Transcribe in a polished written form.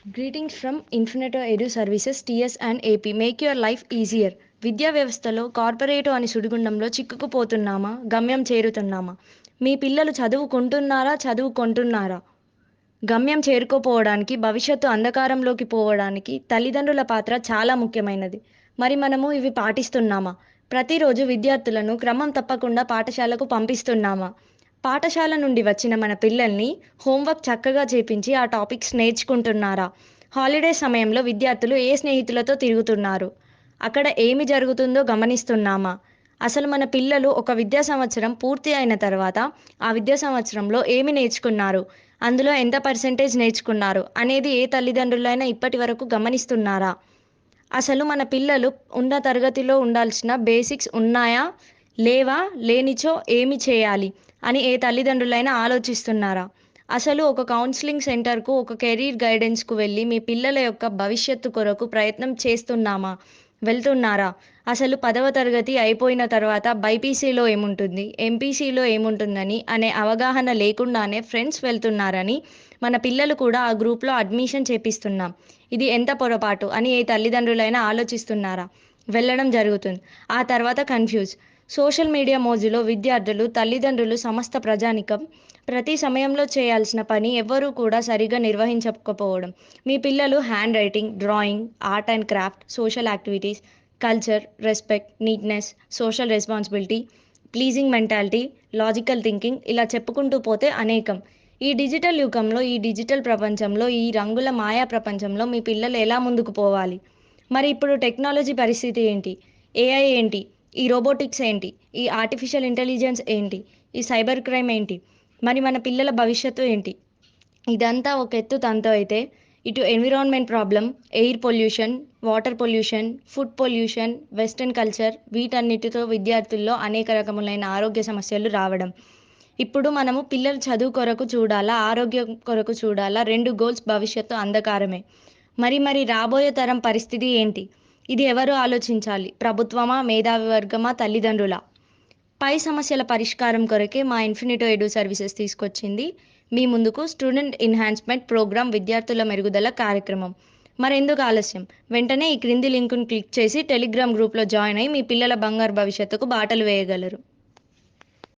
Greetings from Infinito Edu Services TS and AP. Make your life easier. విద్యా వ్యవస్థలో corporate అని సుడిగుండంలో చిక్కుకుపోతున్నామా? గమ్యం చేరుతున్నామా? మీ పిల్లలు చదువుకుంటున్నారా? చదువుకొంటున్నారా? గమ్యం చేరుకోపోవడానికి, భవిష్యత్తు అంధకారంలోకి పోవడానికి తల్లిదండ్రుల పాత్ర చాలా ముఖ్యమైనది. మరి మనము ఇవి పాటిస్తున్నామా? ప్రతిరోజు విద్యార్థులను క్రమం తప్పకుండా పాఠశాలకు పంపిస్తున్నామా? పాఠశాల నుండి వచ్చిన మన పిల్లల్ని హోంవర్క్ చక్కగా చేపించి ఆ టాపిక్స్ నేర్చుకుంటున్నారా? హాలిడే సమయంలో విద్యార్థులు ఏ స్నేహితులతో తిరుగుతున్నారు? అక్కడ ఏమి జరుగుతుందో గమనిస్తున్నామా? అసలు మన పిల్లలు ఒక విద్యా సంవత్సరం పూర్తి అయిన తర్వాత ఆ విద్యా సంవత్సరంలో ఏమి నేర్చుకున్నారు? అందులో ఎంత పర్సెంటేజ్ నేర్చుకున్నారు అనేది ఏ తల్లిదండ్రులైనా ఇప్పటి వరకు గమనిస్తున్నారా? అసలు మన పిల్లలు ఉన్న తరగతిలో ఉండాల్సిన బేసిక్స్ ఉన్నాయా? లేవా? లేనిచో ఏమి చేయాలి? అని ఏ తల్లిదండ్రులైనా ఆలోచిస్తున్నారా? అసలు ఒక కౌన్సిలింగ్ సెంటర్‌కు, ఒక కెరీర్ గైడెన్స్‌కు వెళ్ళి మీ పిల్లల యొక్క భవిష్యత్తు కొరకు ప్రయత్నం చేస్తున్నామా? వెళ్తున్నారా? అసలు 10వ తరగతి అయిపోయిన తర్వాత బైపీసీలో ఏముంటుంది? ఎంపీసీలో ఏముంటుందని అనే అవగాహన లేకుండానే ఫ్రెండ్స్ వెళ్తున్నారని మన పిల్లలు కూడా ఆ గ్రూప్‌లో అడ్మిషన్ చేపిస్తున్నాం. ఇది ఎంత పొరపాటు అని ఏ తల్లిదండ్రులైనా ఆలోచిస్తున్నారా? వెళ్ళడం జరుగుతుంది. ఆ తర్వాత కన్‌ఫ్యూజ్. సోషల్ మీడియా మోజులో విద్యార్థులు, తల్లిదండ్రులు, సమస్త ప్రజానీకం ప్రతి సమయంలో చేయాల్సిన పని ఎవ్వరూ కూడా సరిగ్గా నిర్వహించకపోవడం. మీ పిల్లలు hand writing, drawing, art and craft, social activities, culture, respect, neatness, social responsibility, pleasing mentality, logical thinking ఇలా చెప్పుకుంటూ పోతే అనేకం. ఈ డిజిటల్ యుగంలో, ఈ డిజిటల్ ప్రపంచంలో, ఈ రంగుల మాయా ప్రపంచంలో మీ పిల్లలు ఎలా ముందుకు పోవాలి? మరి ఇప్పుడు టెక్నాలజీ పరిస్థితి ఏంటి? ఏఐ ఏంటి? ఈ రోబోటిక్స్ ఏంటి? ఈ ఆర్టిఫిషియల్ ఇంటెలిజెన్స్ ఏంటి? ఈ సైబర్ క్రైమ్ ఏంటి? మరి మన పిల్లల భవిష్యత్తు ఏంటి? ఇదంతా ఒక ఎత్తు తంతు అయితే, ఇటు environment problem, air pollution, water pollution, food pollution, western culture వీటన్నిటితో విద్యార్థుల్లో అనేక రకములైన ఆరోగ్య సమస్యలు రావడం. ఇప్పుడు మనము పిల్లల చదువు కొరకు చూడాలా? ఆరోగ్యం కొరకు చూడాలా? 2 గోల్స్ భవిష్యత్తు అంధకారమే. మరి రాబోయే తరం పరిస్థితి ఏంటి? ఇది ఎవరు ఆలోచించాలి? ప్రభుత్వమా? మేధావి వర్గమా? తల్లిదండ్రులా? పై సమస్యల పరిష్కారం కొరకే మా ఇన్ఫినిటో ఎడు సర్వీసెస్ తీసుకొచ్చింది మీ ముందుకు స్టూడెంట్ ఎన్హాన్స్మెంట్ ప్రోగ్రామ్ విద్యార్థుల మెరుగుదల కార్యక్రమం. మరెందుకు ఆలస్యం? వెంటనే ఈ క్రింది లింకును క్లిక్ చేసి టెలిగ్రామ్ గ్రూప్లో జాయిన్ అయ్యి మీ పిల్లల బంగారు భవిష్యత్తుకు బాటలు వేయగలరు.